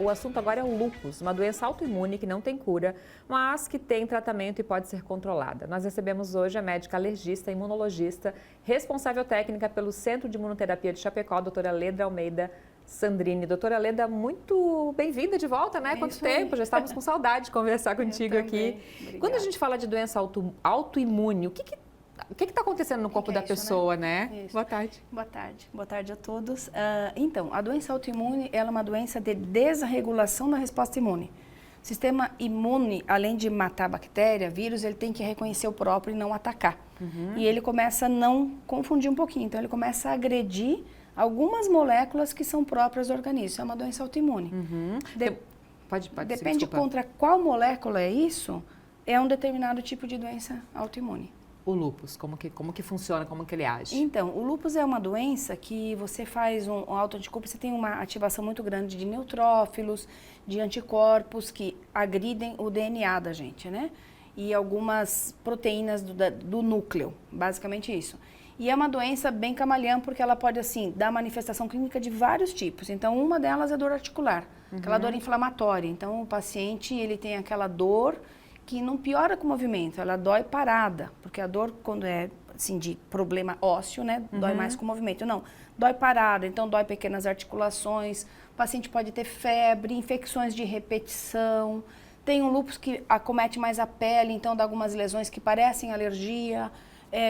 O assunto agora é o lúpus, uma doença autoimune que não tem cura, mas que tem tratamento e pode ser controlada. Nós recebemos hoje a médica alergista e imunologista, responsável técnica pelo Centro de Imunoterapia de Chapecó, a doutora Leda Almeida Sandrini. Doutora Leda, muito bem-vinda de volta, né? Quanto tempo? Já estávamos com saudade de conversar contigo aqui. Obrigada. Quando a gente fala de doença autoimune, o que está acontecendo no corpo da pessoa, né? Isso. Boa tarde. Boa tarde. Boa tarde a todos. Então, a doença autoimune ela é uma doença de desregulação da resposta imune. O sistema imune, além de matar a bactéria, vírus, ele tem que reconhecer o próprio e não atacar. E ele começa a não confundir um pouquinho. Então, ele começa a agredir algumas moléculas que são próprias do organismo. Isso é uma doença autoimune. Pode Depende desculpa. contra qual molécula é isso, é um determinado tipo de doença autoimune. O lúpus, como que funciona, como que ele age? Então, o lúpus é uma doença que você faz um autoanticorpo, você tem uma ativação muito grande de neutrófilos, de anticorpos que agridem o DNA da gente, né? E algumas proteínas do núcleo, basicamente isso. E é uma doença bem camaleã porque ela pode, assim, dar manifestação clínica de vários tipos. Então, uma delas é dor articular, aquela dor inflamatória. Então, o paciente, ele tem aquela dor que não piora com o movimento, ela dói parada, porque a dor, quando é assim, de problema ósseo, né, dói mais com o movimento. Não, dói parada, então dói pequenas articulações, o paciente pode ter febre, infecções de repetição, tem um lúpus que acomete mais a pele, então dá algumas lesões que parecem alergia,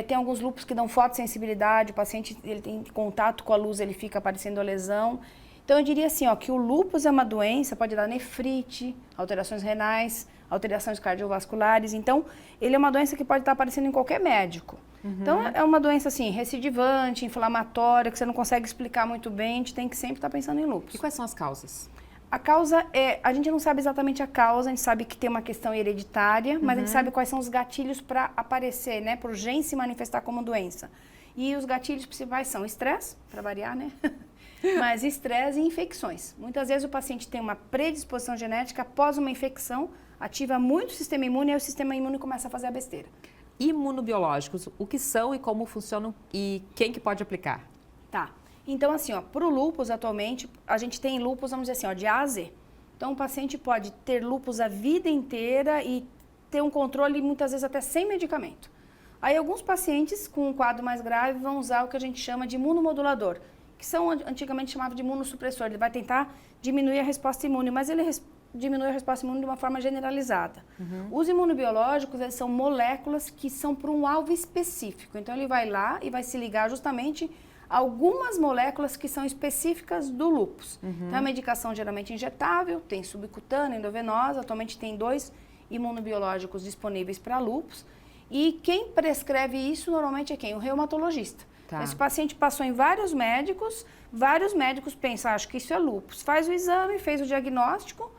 tem alguns lúpus que dão fotossensibilidade, o paciente ele tem contato com a luz, ele fica aparecendo a lesão. Então eu diria assim, ó, que o lúpus é uma doença, pode dar nefrite, alterações renais, alterações cardiovasculares. Então, ele é uma doença que pode estar aparecendo em qualquer médico. Então, é uma doença, assim, recidivante, inflamatória, que você não consegue explicar muito bem, a gente tem que sempre estar pensando em lúpus. E quais são as causas? A causa a gente não sabe exatamente a causa, a gente sabe que tem uma questão hereditária, mas a gente sabe quais são os gatilhos para aparecer, né, para o gene se manifestar como doença. E os gatilhos principais são estresse, para variar, né? Mas estresse e infecções. Muitas vezes o paciente tem uma predisposição genética após uma infecção, ativa muito o sistema imune e aí o sistema imune começa a fazer a besteira. Imunobiológicos, o que são e como funcionam e quem que pode aplicar? Tá. Então, assim, ó, pro lúpus, atualmente, a gente tem lúpus, vamos dizer assim, ó, de A a Z. Então, o paciente pode ter lúpus a vida inteira e ter um controle, muitas vezes, até sem medicamento. Aí, alguns pacientes com um quadro mais grave vão usar o que a gente chama de imunomodulador, que são antigamente chamava de imunossupressor. Ele vai tentar diminuir a resposta imune, mas ele diminui a resposta imune de uma forma generalizada. Os imunobiológicos, eles são moléculas que são para um alvo específico. Então, ele vai lá e vai se ligar justamente a algumas moléculas que são específicas do lúpus. Então, a medicação geralmente injetável, tem subcutânea, endovenosa. Atualmente tem 2 imunobiológicos disponíveis para lúpus. E quem prescreve isso normalmente é quem? O reumatologista. Tá. Esse paciente passou em vários médicos pensam, acho que isso é lúpus. Faz o exame, fez o diagnóstico,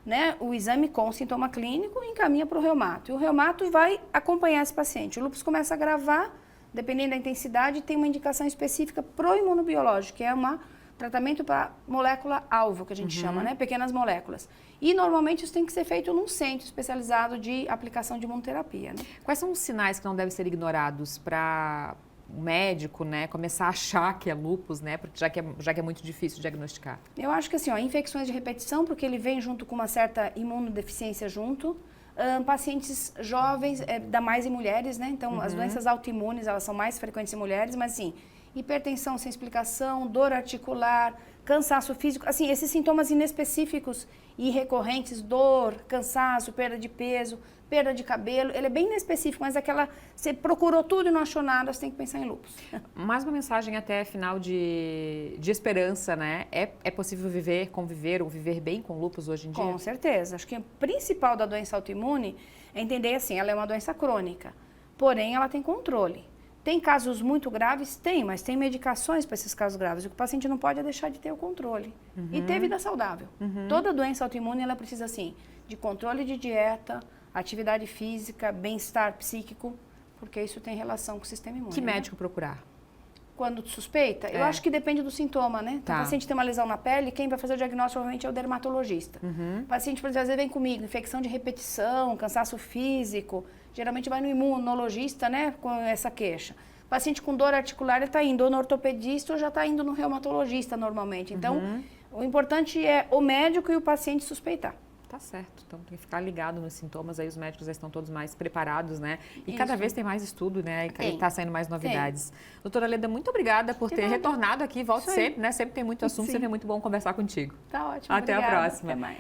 né? O exame com sintoma clínico e encaminha para o reumato. E o reumato vai acompanhar esse paciente. O lúpus começa a agravar, dependendo da intensidade, tem uma indicação específica pro imunobiológico, que é um tratamento para molécula-alvo, que a gente chama, né? Pequenas moléculas. E normalmente isso tem que ser feito num centro especializado de aplicação de imunoterapia, né? Quais são os sinais que não devem ser ignorados para o médico, né, começar a achar que é lúpus, né, porque já que é muito difícil diagnosticar? Eu acho que assim, ó, infecções de repetição, porque ele vem junto com uma certa imunodeficiência junto. Pacientes jovens, dá mais em mulheres, né? Então, as doenças autoimunes, elas são mais frequentes em mulheres, mas assim, hipertensão sem explicação, dor articular, cansaço físico, assim, esses sintomas inespecíficos e recorrentes, dor, cansaço, perda de peso, perda de cabelo, ele é bem inespecífico, mas você procurou tudo e não achou nada, você tem que pensar em lúpus. Mais uma mensagem até final de esperança, né? É possível conviver ou viver bem com lúpus hoje em dia? Com certeza. Acho que o principal da doença autoimune é entender assim, ela é uma doença crônica, porém ela tem controle. Tem casos muito graves? Tem, mas tem medicações para esses casos graves. O que o paciente não pode é deixar de ter o controle. E ter vida saudável. Toda doença autoimune, ela precisa, assim, de controle de dieta, atividade física, bem-estar psíquico, porque isso tem relação com o sistema imune. Que médico procurar? Quando suspeita? Eu acho que depende do sintoma, né? Então, o paciente tem uma lesão na pele, quem vai fazer o diagnóstico, provavelmente, é o dermatologista. O paciente, por exemplo, às vezes vem comigo, infecção de repetição, cansaço físico, geralmente vai no imunologista, né, com essa queixa. Paciente com dor articular, ele está indo ou no ortopedista ou já está indo no reumatologista normalmente. Então, O importante é o médico e o paciente suspeitar. Tá certo, então tem que ficar ligado nos sintomas, aí os médicos já estão todos mais preparados, né? E Isso. cada vez tem mais estudo, né? E tá saindo mais novidades. Tem. Doutora Leda, muito obrigada por ter retornado aqui, volte sempre, né? Sempre tem muito assunto, Sim. sempre é muito bom conversar contigo. Tá ótimo, Até obrigada. a próxima. Até mais.